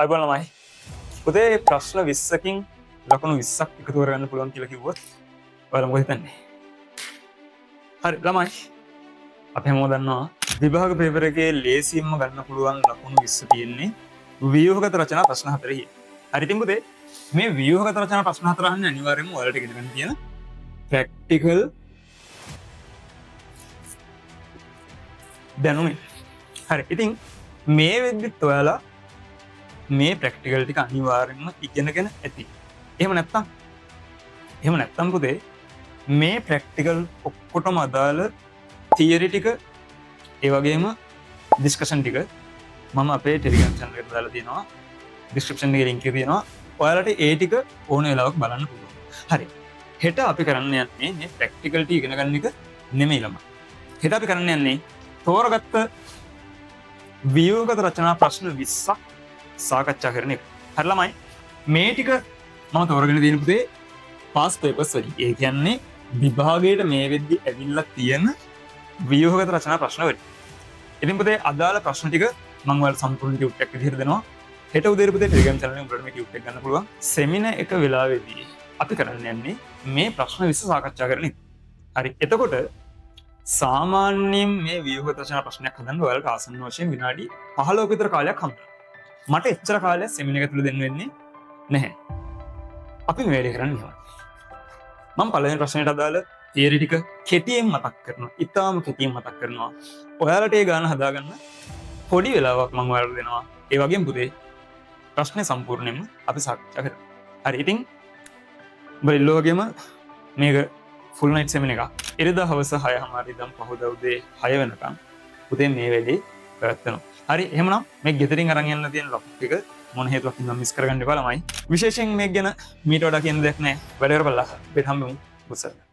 අයිබෝන් ළමයි. පුතේ ප්‍රශ්න 20කින් ලකුණු 20ක් එකතු කරගන්න පුළුවන් කියලා කිව්වොත් ඔයාලා මොකද හිතන්නේ? හරි ළමයි. අපි හැමෝම දන්නවා විභාග පේපර් එකේ ලේසියෙන්ම ගන්න පුළුවන් ලකුණු 20 තියෙන්නේ ව්‍යුහගත රචනා ප්‍රශ්න 4 හරි ඉතින් පුතේ මේ ව්‍යුහගත රචනා ප්‍රශ්න 4 අහන්නේ අනිවාර්යයෙන්ම ඔයාලට ඉගෙන ගන්න තියෙන ප්‍රැක්ටිකල් දැනුමේ. හරි ඉතින් මේ වෙද්දිත් ඔයාලා මේ ප්‍රැක්ටිකල් ටික අනිවාර්යෙන්ම ඉගෙනගෙන ඇති. එහෙම නැත්තම් පුතේ මේ ප්‍රැක්ටිකල් ඔක්කොටම අදාළ තියරි ටික ඒ වගේම ඩිස්කෂන් ටික මම අපේ ටෙලිග්‍රෑම් channel එකට දාලා තියෙනවා. ඩිස්ක්‍රිප්ෂන් එකේ link එක තියෙනවා. ඔයාලට ඒ ටික ඕන වෙලාවක බලන්න පුළුවන්. හරි. හෙට අපි කරන්න යන්නේ මේ ප්‍රැක්ටිකල් ටික ඉගෙන ගන්න එක නෙමෙයි ළමයි. හෙට අපි කරන්න යන්නේ තෝරගත්ත ව්‍යුහගත රචනා ප්‍රශ්න 20ක් සාකච්ඡා කරන එක. හරි ළමයි මේ ටික මම තෝරගෙන තියෙන පුතේ පාස් පේපර්ස් වලින්. ඒ කියන්නේ විභාගයට මේ වෙද්දි ඇවිල්ලා තියෙන ව්‍යුහගත රචනා ප්‍රශ්න වලින්. ඉතින් පුතේ අදාළ ප්‍රශ්න ටික මම ඔයාලට සම්පූර්ණ ටියුට් එකක් විදිහට දෙනවා. හෙට උදේට පුතේ ටෙලිග්‍රෑම් channel එකෙන් උඹලට මේ ටියුට් එක ගන්න පුළුවන්. සෙමිනාර් එක වෙලාවේදී අපි කරන්න යන්නේ මේ ප්‍රශ්න 20 සාකච්ඡා කරන එක. හරි. එතකොට සාමාන්‍යයෙන් මේ ව්‍යුහගත රචනා ප්‍රශ්නයක් හදන්න ඔයාලට ආසන්න වශයෙන් විනාඩි 15ක විතර කාලයක් හම්බෙනවා. මට එච්චර කාලයක් සෙමිනාර් එක තුල දෙන්න වෙන්නේ නැහැ. අපි මේ වැඩේ කරන්නේ එහෙමයි. මම පළවෙනි ප්‍රශ්නෙට අදාළ තියරි ටික කෙටියෙන් මතක් කරනවා. ඉතාලම කෙටියෙන් මතක් කරනවා. ඔයාලට ඒ ගාන හදාගන්න පොඩි වෙලාවක් මම ඔයාලට දෙනවා. ඒ වගේම පුතේ ප්‍රශ්නේ සම්පූර්ණයෙන්ම අපි සාකච්ඡා කරමු. හරි ඉතින් ඔබ වගේම මේක ෆුල් නයිට් සෙමිනාර් එක. ඉරිදා හවස 6:00 ඉඳන් පහුදා උදේ 6 වෙනකම් පුතේ මේ වැඩේ පැවැත්වෙනවා. හරි එහෙමනම් මේ ගෙදරින් අරන් යන්න තියෙන ලොක් ටික මොන හේතුවකින් මම මිස් කරගන්න එපා ළමයි. විශේෂයෙන් මේක ගැන මීට වඩා කියන දෙයක් නැහැ. වැඩ කරපළා. අපිට හම්බෙමු. උත්සාහ